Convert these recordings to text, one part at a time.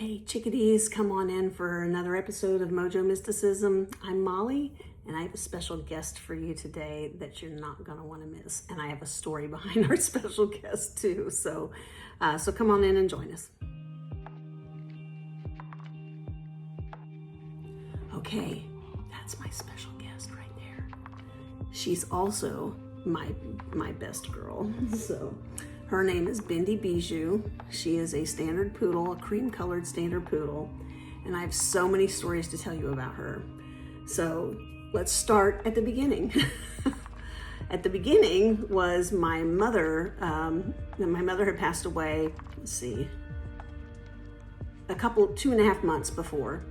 Hey chickadees, come on in for another episode of Mojo Mysticism. I'm Molly, and I have a special guest for you today that you're not going to want to miss. And I have a story behind our special guest too. So come on in and join us. Okay, that's my special guest right there. She's also my best girl. So her name is Bindi Bijou. She is a standard poodle, a cream-colored standard poodle, and I have so many stories to tell you about her. So let's start at the beginning. At the beginning was my mother. My mother had passed away, let's see, 2.5 months before,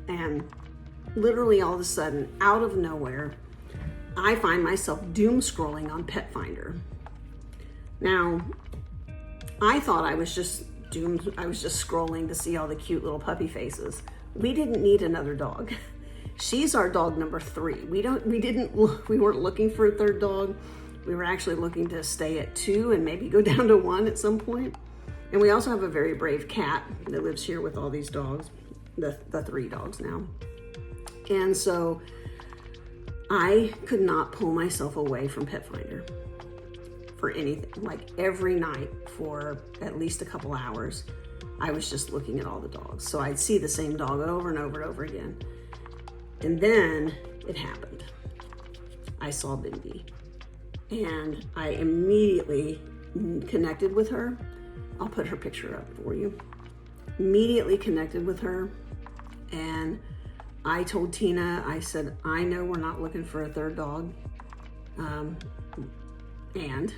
and literally all of a sudden, out of nowhere, I find myself doom scrolling on Pet Finder. Now, I thought I was just scrolling to see all the cute little puppy faces. We didn't need another dog. She's our dog number 3. We weren't looking for a third dog. We were actually looking to stay at 2 and maybe go down to 1 at some point. And we also have a very brave cat that lives here with all these dogs, the 3 dogs now. And so I could not pull myself away from Pet Finder for anything. Like every night for at least a couple hours, I was just looking at all the dogs. So I'd see the same dog over and over and over again. And then it happened. I saw Bindi and I immediately connected with her. I'll put her picture up for you. Immediately connected with her, and I told Tina, I said, I know we're not looking for a third dog, and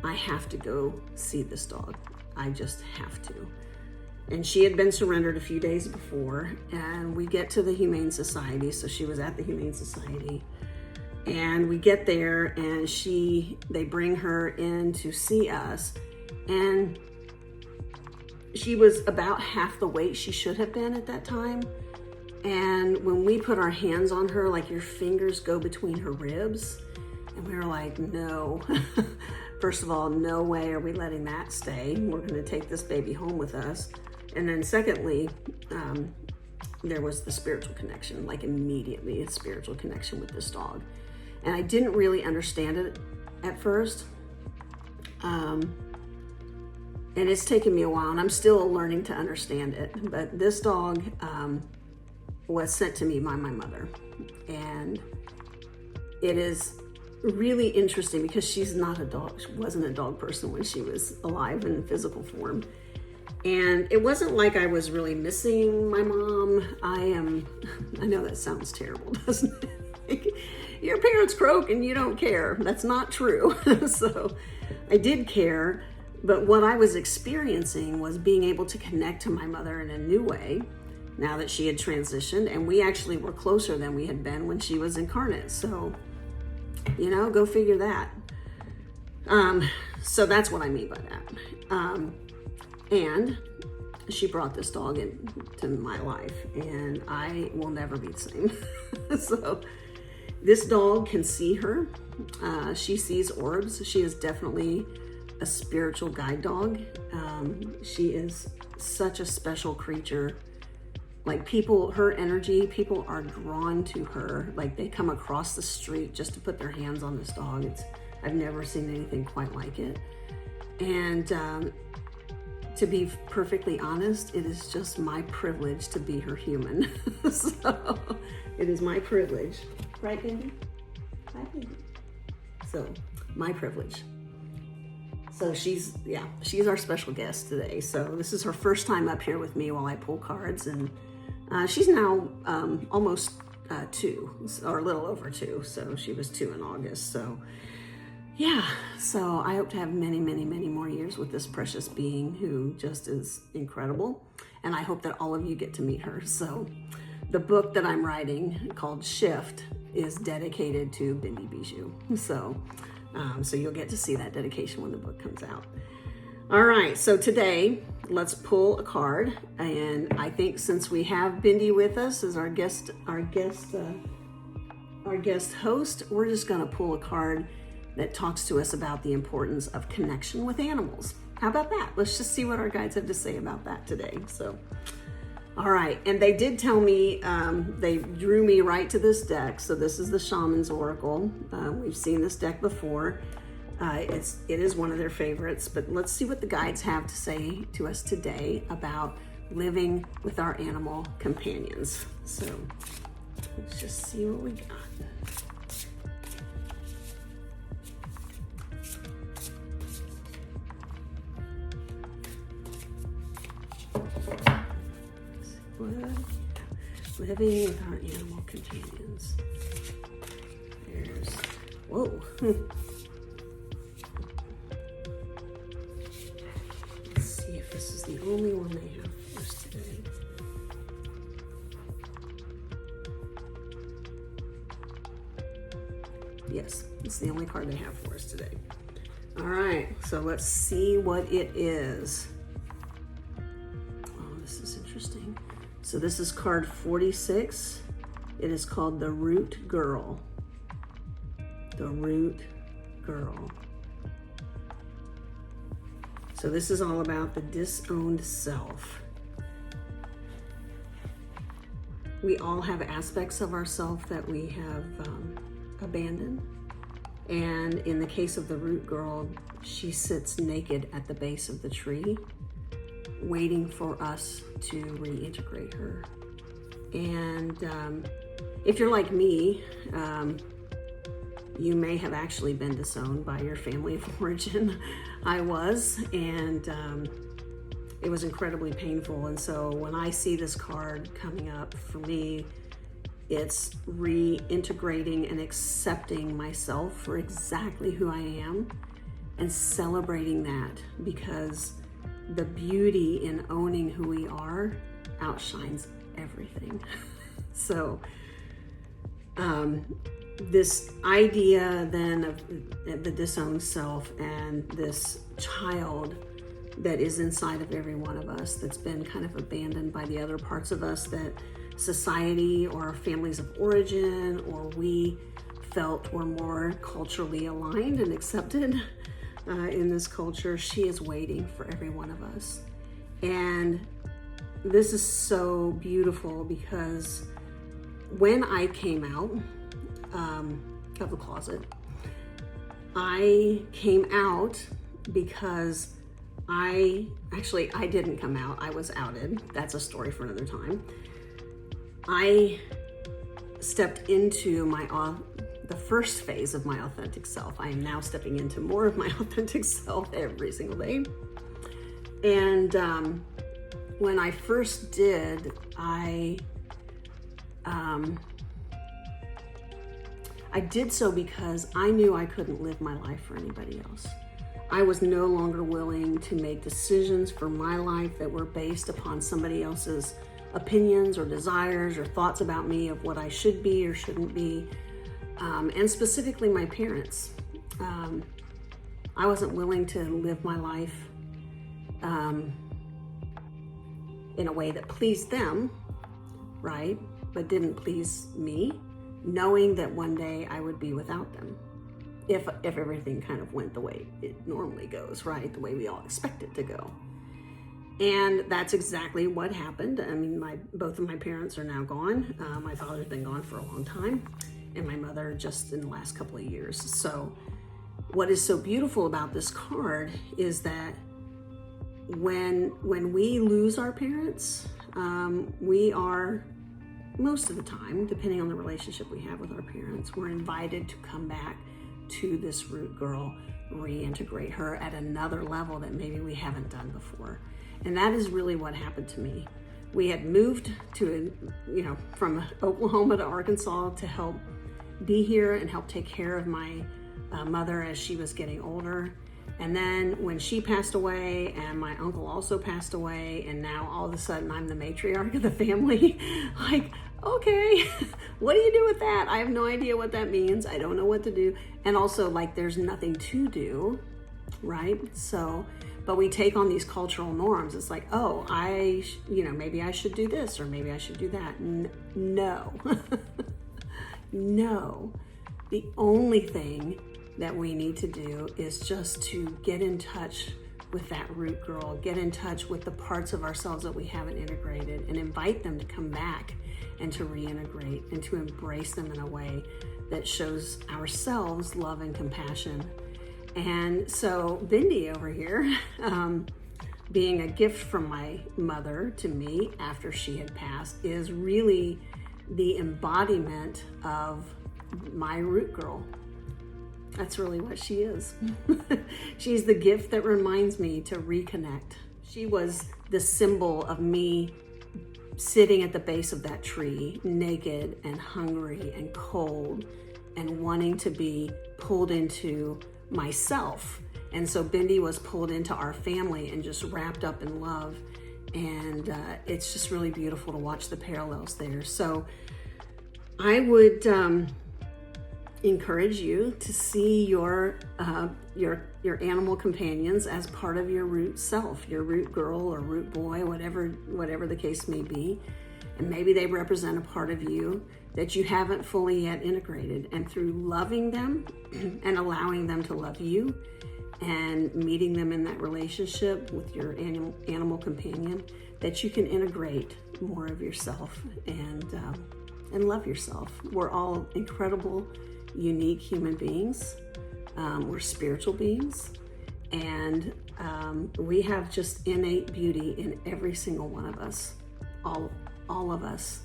I have to go see this dog. I just have to. And she had been surrendered a few days before, and we get to the Humane Society. So she was at the Humane Society, and we get there, and they bring her in to see us, and she was about half the weight she should have been at that time. And when we put our hands on her, like your fingers go between her ribs, and we were like, no. First of all, no way are we letting that stay. We're gonna take this baby home with us. And then secondly, there was the spiritual connection, like immediately a spiritual connection with this dog. And I didn't really understand it at first. And it's taken me a while, and I'm still learning to understand it. But this dog was sent to me by my mother. And it is really interesting because she's not a dog. She wasn't a dog person when she was alive in physical form. And it wasn't like I was really missing my mom. I know that sounds terrible, doesn't it? Your parents croak and you don't care. That's not true. So I did care, but what I was experiencing was being able to connect to my mother in a new way now that she had transitioned, and we actually were closer than we had been when she was incarnate. So, go figure that. So that's what I mean by that. And she brought this dog into my life, and I will never be the same. So this dog can see her. She sees orbs. She is definitely a spiritual guide dog. She is such a special creature. Like her energy, people are drawn to her. Like they come across the street just to put their hands on this dog. I've never seen anything quite like it. And to be perfectly honest, it is just my privilege to be her human. So it is my privilege. Right, Bindi? Hi, Bindi. So my privilege. So she's our special guest today. So this is her first time up here with me while I pull cards, and she's now almost 2, or a little over 2. So she was 2 in August. So yeah, so I hope to have many, many, many more years with this precious being who just is incredible. And I hope that all of you get to meet her. So the book that I'm writing called Shift is dedicated to Bindi Bijou. So you'll get to see that dedication when the book comes out. All right, so today let's pull a card, and I think since we have Bindi with us as our guest host, we're just going to pull a card that talks to us about the importance of connection with animals. How about that? Let's just see what our guides have to say about that today. So, all right. And they did tell me, they drew me right to this deck. So this is the Shaman's Oracle. We've seen this deck before. It is one of their favorites, but let's see what the guides have to say to us today about living with our animal companions. So let's just see what we got. Living with our animal companions. There's, whoa. Let's see if this is the only one they have for us today. Yes, it's the only card they have for us today. All right, so let's see what it is. Oh, this is interesting. So this is card 46. It is called the Root Girl. The Root Girl. So this is all about the disowned self. We all have aspects of ourself that we have abandoned. And in the case of the Root Girl, she sits naked at the base of the tree, waiting for us to reintegrate her. And if you're like me, you may have actually been disowned by your family of origin. I was, and it was incredibly painful. And so when I see this card coming up, for me, it's reintegrating and accepting myself for exactly who I am and celebrating that, because the beauty in owning who we are outshines everything. So this idea then of the disowned self and this child that is inside of every one of us that's been kind of abandoned by the other parts of us that society or our families of origin or we felt were more culturally aligned and accepted in this culture, she is waiting for every one of us. And this is so beautiful, because when I came out of the closet, I came out because I didn't come out, I was outed. That's a story for another time. I stepped into the first phase of my authentic self. I am now stepping into more of my authentic self every single day. And when I first did, I did so because I knew I couldn't live my life for anybody else. I was no longer willing to make decisions for my life that were based upon somebody else's opinions or desires or thoughts about me of what I should be or shouldn't be. And specifically my parents. I wasn't willing to live my life in a way that pleased them, right? But didn't please me, knowing that one day I would be without them. If everything kind of went the way it normally goes, right? The way we all expect it to go. And that's exactly what happened. I mean, both of my parents are now gone. My father's been gone for a long time, and my mother just in the last couple of years. So what is so beautiful about this card is that when we lose our parents, we are, most of the time, depending on the relationship we have with our parents, we're invited to come back to this Root Girl, reintegrate her at another level that maybe we haven't done before. And that is really what happened to me. We had moved from Oklahoma to Arkansas to help be here and help take care of my mother as she was getting older. And then when she passed away and my uncle also passed away, and now all of a sudden I'm the matriarch of the family, like, okay, what do you do with that? I have no idea what that means. I don't know what to do. And also, like, there's nothing to do, right? So, but we take on these cultural norms. It's like, oh, maybe I should do this or maybe I should do that. No, no. The only thing that we need to do is just to get in touch with that root girl, get in touch with the parts of ourselves that we haven't integrated, and invite them to come back and to reintegrate and to embrace them in a way that shows ourselves love and compassion. And so Bindi over here, being a gift from my mother to me after she had passed, is really the embodiment of my root girl. That's really what she is. She's the gift that reminds me to reconnect. She was the symbol of me sitting at the base of that tree, naked and hungry and cold and wanting to be pulled into myself. And so Bindi was pulled into our family and just wrapped up in love. And it's just really beautiful to watch the parallels there. So I would encourage you to see your animal companions as part of your root self, your root girl or root boy, whatever the case may be. And maybe they represent a part of you that you haven't fully yet integrated. And through loving them and allowing them to love you and meeting them in that relationship with your animal companion, that you can integrate more of yourself and love yourself. We're all incredible, unique human beings. We're spiritual beings, and we have just innate beauty in every single one of us, all of us.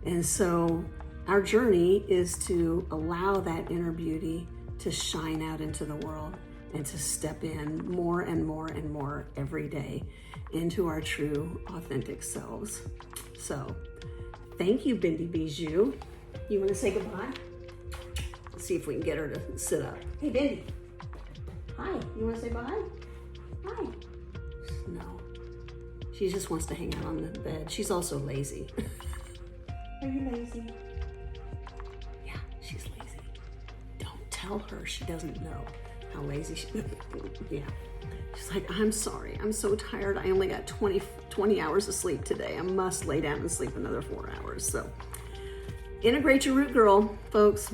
And so our journey is to allow that inner beauty to shine out into the world and to step in more and more and more every day into our true, authentic selves. So thank you, Bindi Bijou. You want to say goodbye? Let's see if we can get her to sit up. Hey, Bindi. Hi. You want to say bye? Hi. No. She just wants to hang out on the bed. She's also lazy. Are you lazy? Yeah, she's lazy. Don't tell her. She doesn't know how lazy she is. Yeah. She's like, I'm sorry. I'm so tired. I only got 20 hours of sleep today. I must lay down and sleep another 4 hours. So integrate your root girl, folks.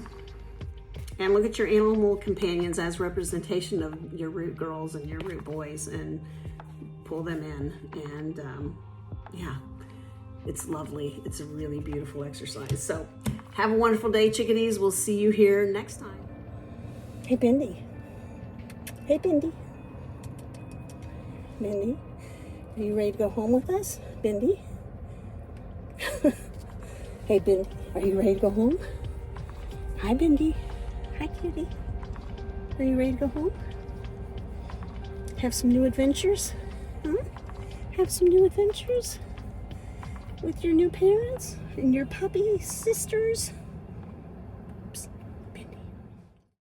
And look at your animal companions as representation of your root girls and your root boys and pull them in. And yeah, it's lovely. It's a really beautiful exercise. So have a wonderful day, chickadees. We'll see you here next time. Hey, Bindi. Hey, Bindi. Bindi, are you ready to go home with us? Bindi? Hey, Bindi, are you ready to go home? Hi, Bindi. Hi, cutie. Are you ready to go home? Have some new adventures? Huh? Have some new adventures with your new parents and your puppy sisters?